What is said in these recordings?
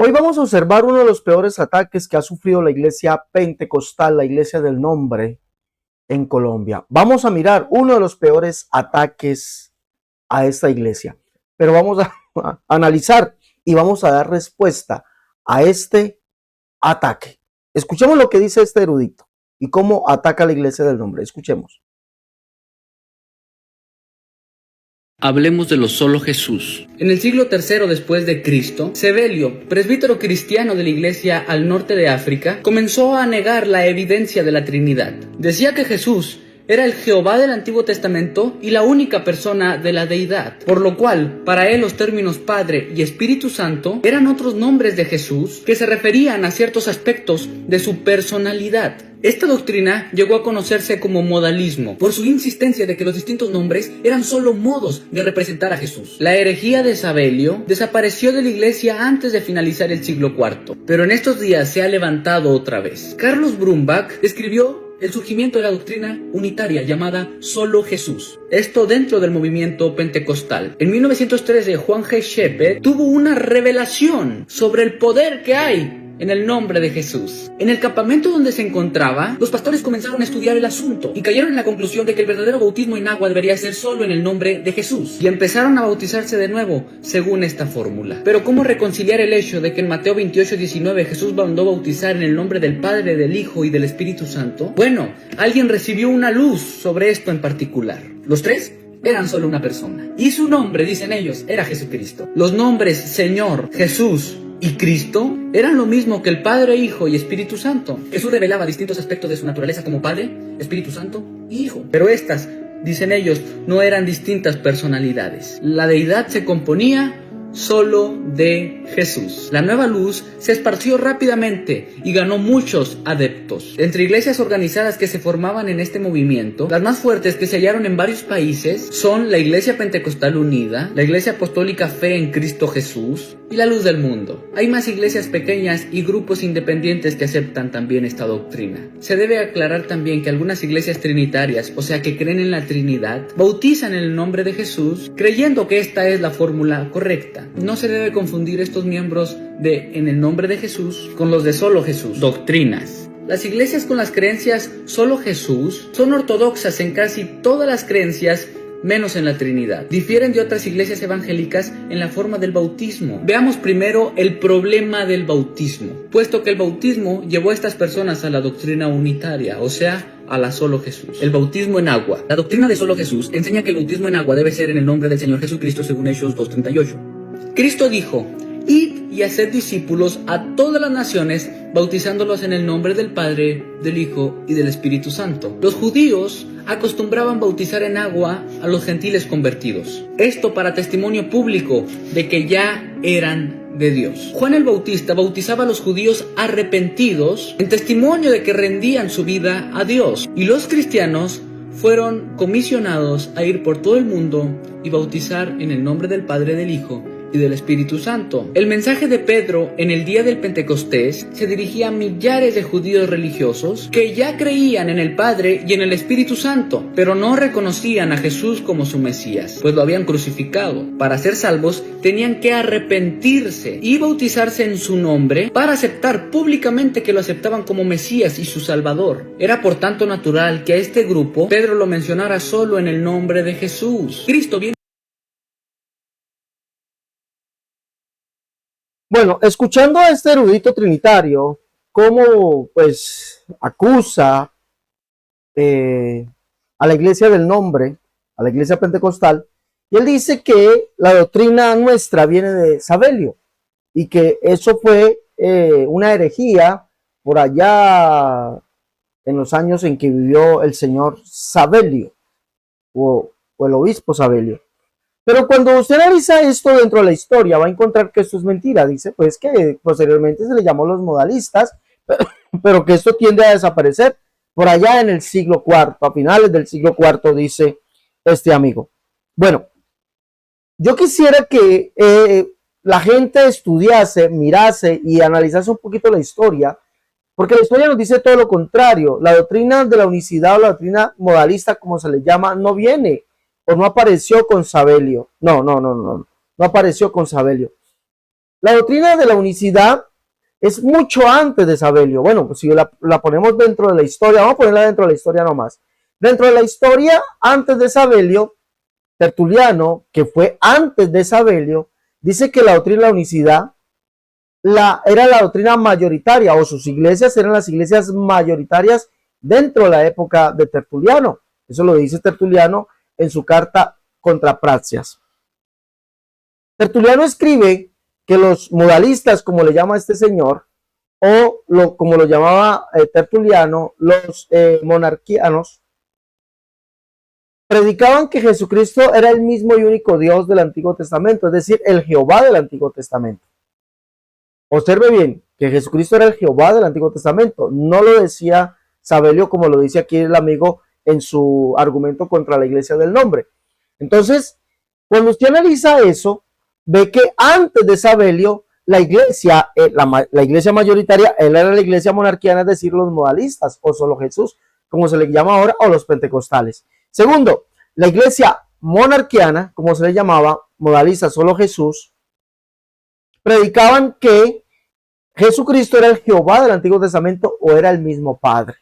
Hoy vamos a observar uno de los peores ataques que ha sufrido la iglesia pentecostal, la iglesia del nombre en Colombia. Vamos a mirar uno de los peores ataques a esta iglesia, pero vamos a analizar y vamos a dar respuesta a este ataque. Escuchemos lo que dice este erudito y cómo ataca a la iglesia del nombre. Escuchemos. Hablemos de lo solo Jesús. En el siglo III después de Cristo, Sebelio, presbítero cristiano de la iglesia al norte de África, comenzó a negar la evidencia de la Trinidad. Decía que Jesús era el Jehová del Antiguo Testamento y la única persona de la deidad, por lo cual para él los términos Padre y Espíritu Santo eran otros nombres de Jesús que se referían a ciertos aspectos de su personalidad. Esta doctrina llegó a conocerse como modalismo, por su insistencia de que los distintos nombres eran solo modos de representar a Jesús. La herejía de Sabelio desapareció de la iglesia antes de finalizar el siglo IV, pero en estos días se ha levantado otra vez. Carlos Brumbach escribió el surgimiento de la doctrina unitaria llamada Solo Jesús. Esto dentro del movimiento pentecostal. En 1913, Juan G. Shepherd tuvo una revelación sobre el poder que hay en el nombre de Jesús. En el campamento donde se encontraba, los pastores comenzaron a estudiar el asunto y cayeron en la conclusión de que el verdadero bautismo en agua debería ser solo en el nombre de Jesús. Y empezaron a bautizarse de nuevo, según esta fórmula. Pero ¿cómo reconciliar el hecho de que en Mateo 28:19 Jesús mandó bautizar en el nombre del Padre, del Hijo y del Espíritu Santo? Bueno, alguien recibió una luz sobre esto en particular. Los tres eran solo una persona. Y su nombre, dicen ellos, era Jesucristo. Los nombres Señor, Jesús y Cristo eran lo mismo que el Padre, Hijo y Espíritu Santo. Jesús revelaba distintos aspectos de su naturaleza como Padre, Espíritu Santo y Hijo. Pero estas, dicen ellos, no eran distintas personalidades. La deidad se componía solo de Jesús. La nueva luz se esparció rápidamente y ganó muchos adeptos. Entre iglesias organizadas que se formaban en este movimiento, las más fuertes que se hallaron en varios países son la Iglesia Pentecostal Unida, la Iglesia Apostólica Fe en Cristo Jesús y la Luz del Mundo. Hay más iglesias pequeñas y grupos independientes que aceptan también esta doctrina. Se debe aclarar también que algunas iglesias trinitarias, o sea que creen en la Trinidad, bautizan en el nombre de Jesús, creyendo que esta es la fórmula correcta. No se debe confundir estos miembros de en el nombre de Jesús con los de solo Jesús. Doctrinas. Las iglesias con las creencias solo Jesús son ortodoxas en casi todas las creencias, menos en la Trinidad. Difieren de otras iglesias evangélicas en la forma del bautismo. Veamos primero el problema del bautismo, puesto que el bautismo llevó a estas personas a la doctrina unitaria, o sea, a la solo Jesús. El bautismo en agua. La doctrina de solo Jesús enseña que el bautismo en agua debe ser en el nombre del Señor Jesucristo según Hechos 2:38. Cristo dijo: id y haced discípulos a todas las naciones, bautizándolos en el nombre del Padre, del Hijo y del Espíritu Santo. Los judíos acostumbraban bautizar en agua a los gentiles convertidos. Esto para testimonio público de que ya eran de Dios. Juan el Bautista bautizaba a los judíos arrepentidos en testimonio de que rendían su vida a Dios. Y los cristianos fueron comisionados a ir por todo el mundo y bautizar en el nombre del Padre, del Hijo y del Espíritu Santo. El mensaje de Pedro en el día del Pentecostés se dirigía a millares de judíos religiosos que ya creían en el Padre y en el Espíritu Santo, pero no reconocían a Jesús como su Mesías, pues lo habían crucificado. Para ser salvos tenían que arrepentirse y bautizarse en su nombre para aceptar públicamente que lo aceptaban como Mesías y su Salvador. Era por tanto natural que a este grupo Pedro lo mencionara solo en el nombre de Jesús. Cristo viene. Bueno, escuchando a este erudito trinitario, cómo pues acusa a la iglesia del nombre, a la iglesia pentecostal, y él dice que la doctrina nuestra viene de Sabelio y que eso fue una herejía por allá en los años en que vivió el señor Sabelio o el obispo Sabelio. Pero cuando usted analiza esto dentro de la historia, va a encontrar que esto es mentira. Dice pues que posteriormente se le llamó los modalistas, pero que esto tiende a desaparecer por allá en el siglo IV, a finales del siglo IV, dice este amigo. Bueno, yo quisiera que la gente estudiase, mirase y analizase un poquito la historia, porque la historia nos dice todo lo contrario. La doctrina de la unicidad o la doctrina modalista, como se le llama, no viene o no apareció con Sabelio. No apareció con Sabelio. La doctrina de la unicidad es mucho antes de Sabelio. Bueno, pues si la ponemos dentro de la historia, vamos a ponerla dentro de la historia nomás. Dentro de la historia, antes de Sabelio, Tertuliano, que fue antes de Sabelio, dice que la doctrina de la unicidad era la doctrina mayoritaria, o sus iglesias eran las iglesias mayoritarias dentro de la época de Tertuliano. Eso lo dice Tertuliano en su carta contra Praxias. Tertuliano escribe que los modalistas, como le llama este señor, o como lo llamaba Tertuliano, los monarquianos, predicaban que Jesucristo era el mismo y único Dios del Antiguo Testamento, es decir, el Jehová del Antiguo Testamento. Observe bien que Jesucristo era el Jehová del Antiguo Testamento. No lo decía Sabelio como lo dice aquí el amigo en su argumento contra la iglesia del nombre. Entonces, cuando usted analiza eso, ve que antes de Sabelio, la iglesia mayoritaria, él era la iglesia monarquiana, es decir, los modalistas o solo Jesús, como se le llama ahora, o los pentecostales. Segundo, la iglesia monarquiana, como se le llamaba, modalista solo Jesús, predicaban que Jesucristo era el Jehová del Antiguo Testamento o era el mismo Padre.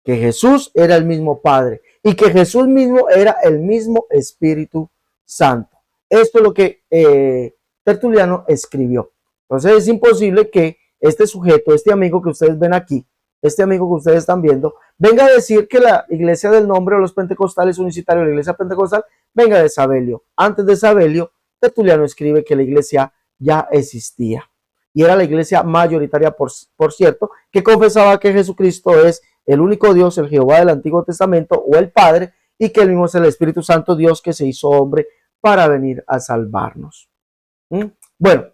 Que Jesús era el mismo Padre y que Jesús mismo era el mismo Espíritu Santo. Esto es lo que Tertuliano escribió. Entonces es imposible que este sujeto, este amigo que ustedes ven aquí, este amigo que ustedes están viendo, venga a decir que la iglesia del nombre o los pentecostales unicitarios, la iglesia pentecostal, venga de Sabelio. Antes de Sabelio, Tertuliano escribe que la iglesia ya existía. Y era la iglesia mayoritaria, por cierto, que confesaba que Jesucristo es el único Dios, el Jehová del Antiguo Testamento o el Padre, y que él mismo es el Espíritu Santo, Dios que se hizo hombre para venir a salvarnos. Bueno,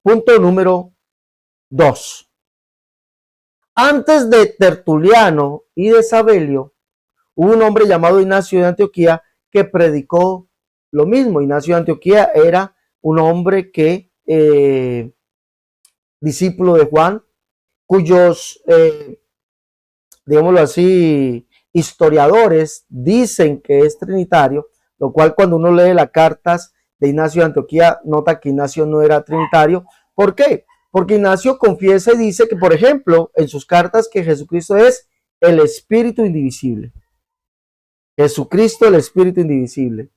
punto número 2. Antes de Tertuliano y de Sabelio, hubo un hombre llamado Ignacio de Antioquía que predicó lo mismo. Ignacio de Antioquía era un hombre que discípulo de Juan, cuyos, digámoslo así, historiadores dicen que es trinitario, lo cual cuando uno lee las cartas de Ignacio de Antioquía nota que Ignacio no era trinitario. ¿Por qué? Porque Ignacio confiesa y dice que, por ejemplo, en sus cartas que Jesucristo es el Espíritu indivisible. Jesucristo, el Espíritu indivisible.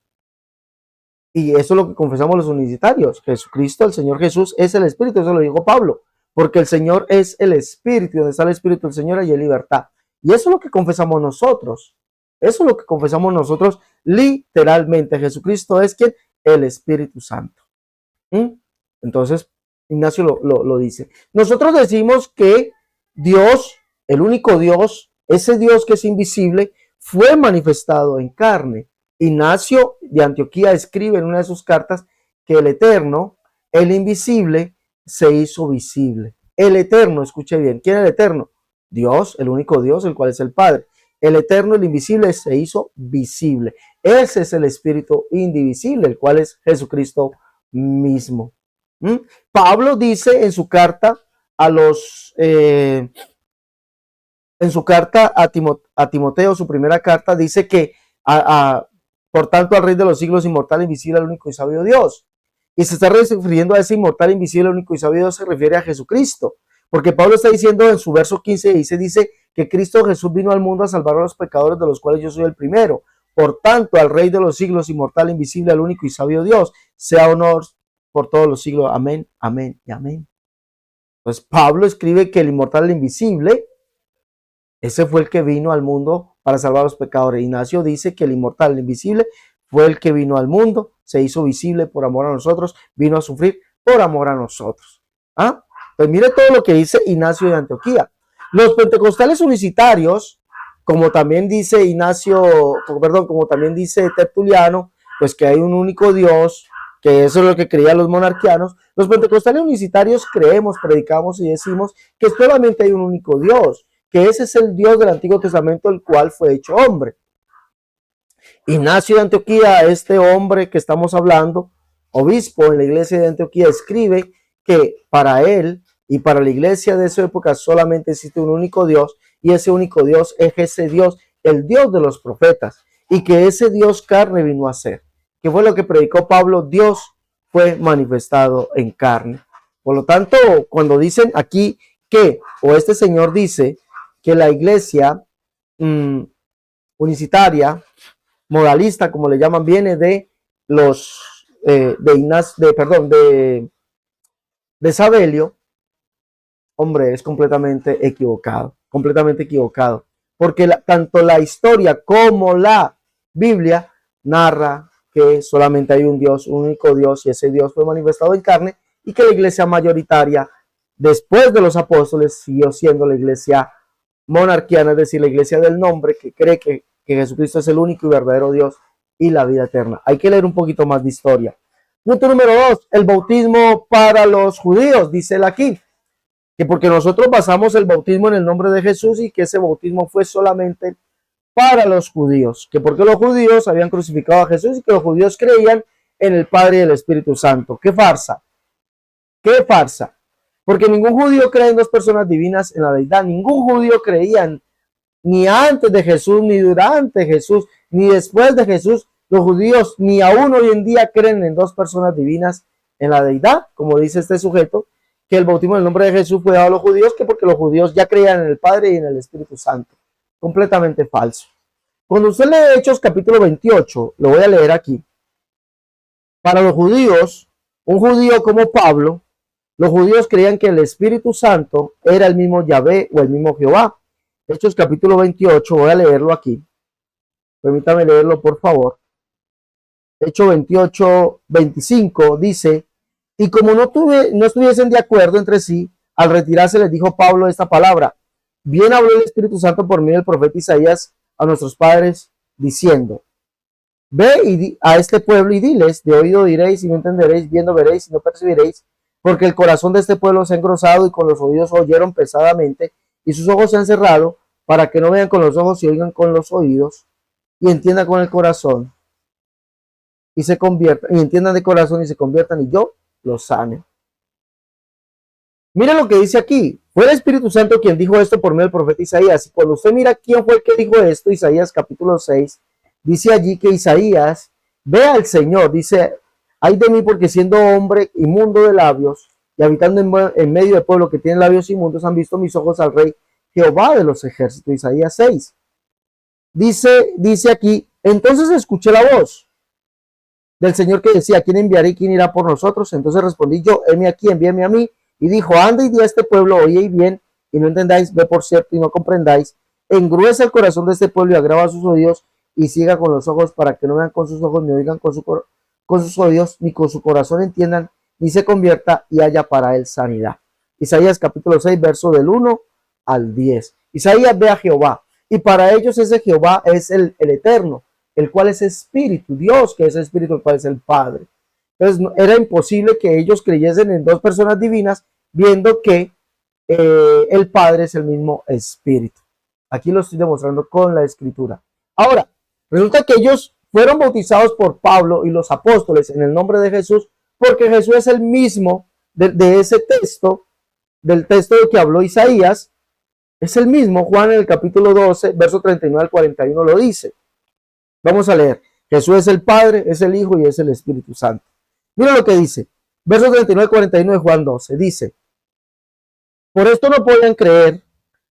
Y eso es lo que confesamos los unicitarios. Jesucristo, el Señor Jesús, es el Espíritu. Eso lo dijo Pablo. Porque el Señor es el Espíritu. Donde está el Espíritu del Señor hay libertad. Y eso es lo que confesamos nosotros. Eso es lo que confesamos nosotros literalmente. Jesucristo es quien? El Espíritu Santo. Entonces, Ignacio lo dice. Nosotros decimos que Dios, el único Dios, ese Dios que es invisible, fue manifestado en carne. Ignacio de Antioquía escribe en una de sus cartas que el eterno, el invisible, se hizo visible. El eterno, escuche bien, ¿quién es el eterno? Dios, el único Dios, el cual es el Padre. El eterno, el invisible, se hizo visible. Ese es el Espíritu indivisible, el cual es Jesucristo mismo. Pablo dice en su carta a los en su carta a Timoteo, su primera carta, dice que por tanto al Rey de los siglos, inmortal, invisible, al único y sabio Dios. Y se está refiriendo a ese inmortal, invisible, único y sabio Dios, se refiere a Jesucristo. Porque Pablo está diciendo en su verso 15, dice que Cristo Jesús vino al mundo a salvar a los pecadores, de los cuales yo soy el primero. Por tanto, al Rey de los siglos, inmortal, invisible, al único y sabio Dios, sea honor por todos los siglos. Amén, amén y amén. Entonces Pablo escribe que el inmortal, el invisible, ese fue el que vino al mundo para salvar a los pecadores. Ignacio dice que el inmortal, el invisible, fue el que vino al mundo, se hizo visible por amor a nosotros, vino a sufrir por amor a nosotros. Pues mire todo lo que dice Ignacio de Antioquía. Los pentecostales unicitarios, como también dice como también dice Tertuliano, pues que hay un único Dios, que eso es lo que creían los monarquianos. Los pentecostales unicitarios creemos, predicamos y decimos que solamente hay un único Dios, que ese es el Dios del Antiguo Testamento, el cual fue hecho hombre. Ignacio de Antioquía, este hombre que estamos hablando, obispo en la iglesia de Antioquía, escribe que para él y para la iglesia de esa época solamente existe un único Dios, y ese único Dios es ese Dios, el Dios de los profetas, y que ese Dios carne vino a ser. ¿Qué fue lo que predicó Pablo? Dios fue manifestado en carne. Por lo tanto, cuando dicen aquí que, o este señor dice que la iglesia unicitaria, modalista, como le llaman, viene de los de Sabelio, hombre, es completamente equivocado, porque tanto la historia como la Biblia narra que solamente hay un Dios, un único Dios, y ese Dios fue manifestado en carne, y que la iglesia mayoritaria, después de los apóstoles, siguió siendo la iglesia monarquiana, es decir, la iglesia del nombre, que cree que Jesucristo es el único y verdadero Dios y la vida eterna. Hay que leer un poquito más de historia. Punto número 2, el bautismo para los judíos, dice él aquí, que porque nosotros basamos el bautismo en el nombre de Jesús y que ese bautismo fue solamente para los judíos, que porque los judíos habían crucificado a Jesús y que los judíos creían en el Padre y el Espíritu Santo. ¡Qué farsa! ¡Qué farsa! Porque ningún judío cree en dos personas divinas en la deidad. Ningún judío creía ni antes de Jesús, ni durante Jesús, ni después de Jesús. Los judíos ni aún hoy en día creen en dos personas divinas en la deidad, como dice este sujeto, que el bautismo en el nombre de Jesús fue dado a los judíos, que porque los judíos ya creían en el Padre y en el Espíritu Santo. Completamente falso. Cuando usted lee Hechos capítulo 28, lo voy a leer aquí. Para los judíos, un judío como Pablo, los judíos creían que el Espíritu Santo era el mismo Yahvé o el mismo Jehová. Hechos capítulo 28, voy a leerlo aquí. Permítame leerlo, por favor. Hechos 28, 25 dice: y como no estuviesen de acuerdo entre sí, al retirarse les dijo Pablo esta palabra: bien habló el Espíritu Santo por medio del profeta Isaías a nuestros padres, diciendo: ve a este pueblo y diles, de oído diréis y no entenderéis, viendo veréis y no percibiréis, porque el corazón de este pueblo se ha engrosado y con los oídos oyeron pesadamente y sus ojos se han cerrado, para que no vean con los ojos y oigan con los oídos y entiendan con el corazón y se conviertan, y entiendan de corazón y se conviertan y yo los sane. Mira lo que dice aquí. Fue el Espíritu Santo quien dijo esto por medio del profeta Isaías. Y cuando usted mira quién fue el que dijo esto, Isaías capítulo 6, dice allí que Isaías ve al Señor, dice: ay de mí, porque siendo hombre inmundo de labios y habitando en medio del pueblo que tiene labios inmundos, han visto mis ojos al Rey Jehová de los ejércitos. Isaías 6. Dice aquí: entonces escuché la voz del Señor que decía: ¿quién enviaré y quién irá por nosotros? Entonces respondí yo: heme aquí, envíame a mí. Y dijo: anda y di a este pueblo, oye bien, y no entendáis, ve por cierto y no comprendáis, engruesa el corazón de este pueblo y agrava sus oídos, y ciega con los ojos, para que no vean con sus ojos, ni oigan con sus oídos, ni con su corazón entiendan, ni se convierta y haya para él sanidad. Isaías capítulo 6, verso del 1 al 10. Isaías ve a Jehová, y para ellos ese Jehová es el eterno, el cual es espíritu, Dios que es espíritu, el cual es el Padre. Entonces era imposible que ellos creyesen en dos personas divinas, viendo que el Padre es el mismo Espíritu. Aquí lo estoy demostrando con la Escritura. Ahora, resulta que ellos fueron bautizados por Pablo y los apóstoles en el nombre de Jesús, porque Jesús es el mismo de ese texto, del texto de que habló Isaías, es el mismo. Juan en el capítulo 12, verso 39 al 41 lo dice. Vamos a leer. Jesús es el Padre, es el Hijo y es el Espíritu Santo. Mira lo que dice, versos 39 al 41 de Juan 12, dice: por esto no podían creer,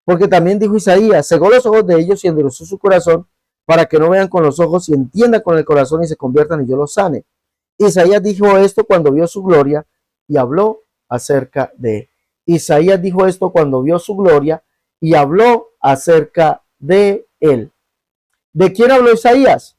porque también dijo Isaías: cegó los ojos de ellos y endureció su corazón, para que no vean con los ojos y entiendan con el corazón y se conviertan y yo los sane. Isaías dijo esto cuando vio su gloria y habló acerca de él. Isaías dijo esto cuando vio su gloria y habló acerca de él. ¿De quién habló Isaías?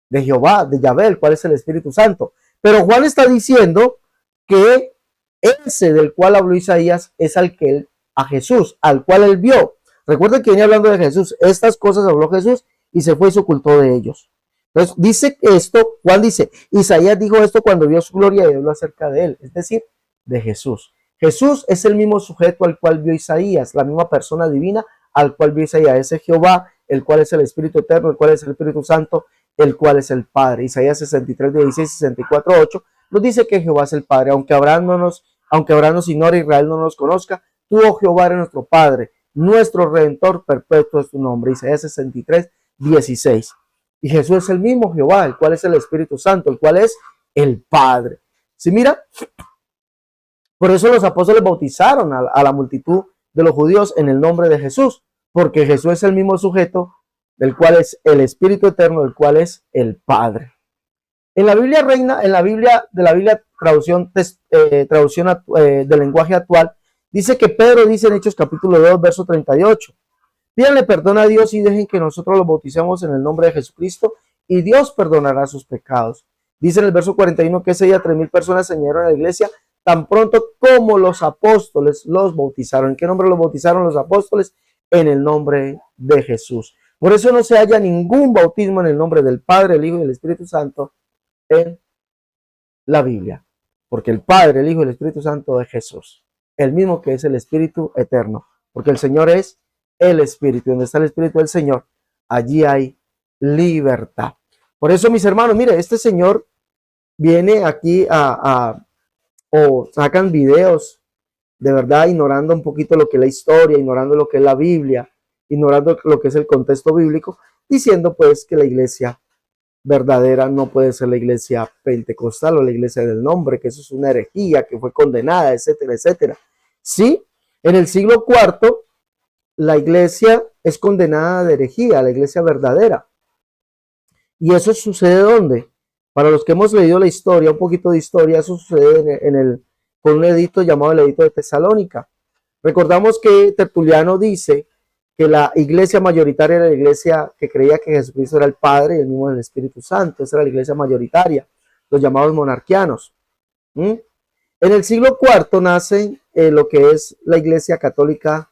De Jehová, de Yahvé, el cual es el Espíritu Santo. Pero Juan está diciendo que ese del cual habló Isaías es a Jesús, al cual él vio. Recuerden que venía hablando de Jesús. Estas cosas habló Jesús y se fue y se ocultó de ellos. Entonces dice esto, Juan dice: Isaías dijo esto cuando vio su gloria y habló acerca de él, es decir, de Jesús. Jesús es el mismo sujeto al cual vio Isaías, la misma persona divina al cual vio Isaías. Ese Jehová, el cual es el Espíritu Eterno, el cual es el Espíritu Santo, el cual es el Padre. Isaías 63, 16, 64, 8 nos dice que Jehová es el Padre. Aunque Abraham nos ignore, Israel no nos conozca, tú, oh Jehová, eres nuestro Padre, nuestro Redentor perpetuo es tu nombre. Isaías 63, 16. Y Jesús es el mismo Jehová, el cual es el Espíritu Santo, el cual es el Padre. ¿Sí mira? Por eso los apóstoles bautizaron a la multitud de los judíos en el nombre de Jesús, porque Jesús es el mismo sujeto del cual es el Espíritu Eterno, del cual es el Padre. En la Biblia reina, en la Biblia de la Biblia traducción del lenguaje actual, dice que Pedro dice en Hechos capítulo 2, verso 38, pídanle perdón a Dios y dejen que nosotros los bauticemos en el nombre de Jesucristo y Dios perdonará sus pecados. Dice en el verso 41 que ese día 3,000 personas se añadieron a la iglesia tan pronto como los apóstoles los bautizaron. ¿En qué nombre los bautizaron los apóstoles? En el nombre de Jesús. Por eso no se halla ningún bautismo en el nombre del Padre, el Hijo y el Espíritu Santo en la Biblia. Porque el Padre, el Hijo y el Espíritu Santo es Jesús. El mismo que es el Espíritu Eterno. Porque el Señor es el Espíritu. Donde está el Espíritu del Señor, allí hay libertad. Por eso, mis hermanos, mire, este señor viene aquí o sacan videos de verdad ignorando un poquito lo que es la historia, ignorando lo que es la Biblia, ignorando lo que es el contexto bíblico, diciendo pues que la iglesia verdadera no puede ser la iglesia pentecostal o la iglesia del nombre, que eso es una herejía, que fue condenada, etcétera, etcétera. Sí, en el siglo IV la iglesia es condenada de herejía, la iglesia verdadera. ¿Y eso sucede dónde? Para los que hemos leído la historia, un poquito de historia, eso sucede con un edicto llamado el Edicto de Tesalónica. Recordamos que Tertuliano dice que la iglesia mayoritaria era la iglesia que creía que Jesucristo era el Padre y el mismo del Espíritu Santo. Esa era la iglesia mayoritaria, los llamados monarquianos. En el siglo IV nace lo que es la iglesia católica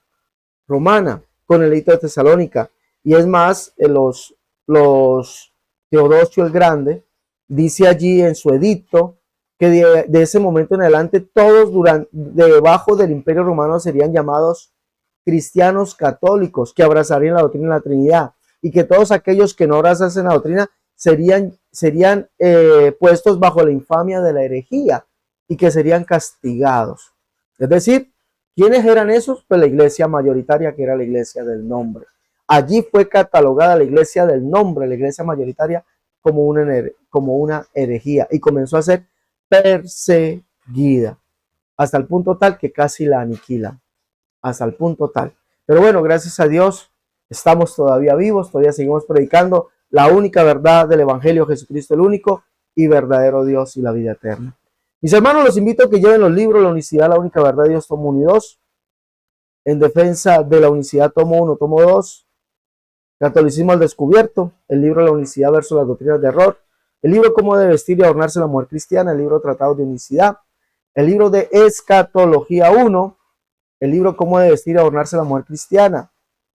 romana, con el Edicto de Tesalónica. Y es más, los Teodosio el Grande dice allí en su edicto que de ese momento en adelante todos debajo del Imperio Romano serían llamados cristianos católicos, que abrazarían la doctrina de la Trinidad, y que todos aquellos que no abrazasen la doctrina serían puestos bajo la infamia de la herejía y que serían castigados. Es decir, ¿quiénes eran esos? Pues la iglesia mayoritaria, que era la iglesia del nombre. Allí fue catalogada la iglesia del nombre, la iglesia mayoritaria, como una herejía, y comenzó a ser perseguida hasta el punto tal que casi la aniquilan, hasta el punto tal. Pero bueno, gracias a Dios estamos todavía vivos, todavía seguimos predicando la única verdad del Evangelio, Jesucristo el único y verdadero Dios y la vida eterna. Mis hermanos, los invito a que lleven los libros La Unicidad, la única verdad de Dios, tomo 1 y 2, En defensa de la unicidad, tomo 1, tomo 2, Catolicismo al descubierto, el libro La Unicidad versus las doctrinas de error, el libro Cómo debe vestir y adornarse la mujer cristiana, el libro Tratado de Unicidad, el libro de Escatología 1, el libro Cómo debe vestir y adornarse la mujer cristiana.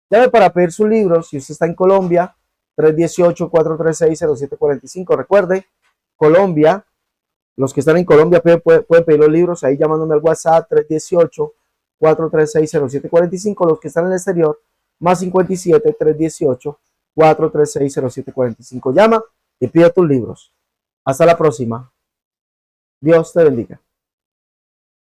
Llame para pedir su libro, si usted está en Colombia, 318-436-0745. Recuerde, Colombia, los que están en Colombia pueden pedir los libros ahí llamándome al WhatsApp 318-436-0745. Los que están en el exterior, más 57-318-436-0745. Llama y pide tus libros. Hasta la próxima. Dios te bendiga.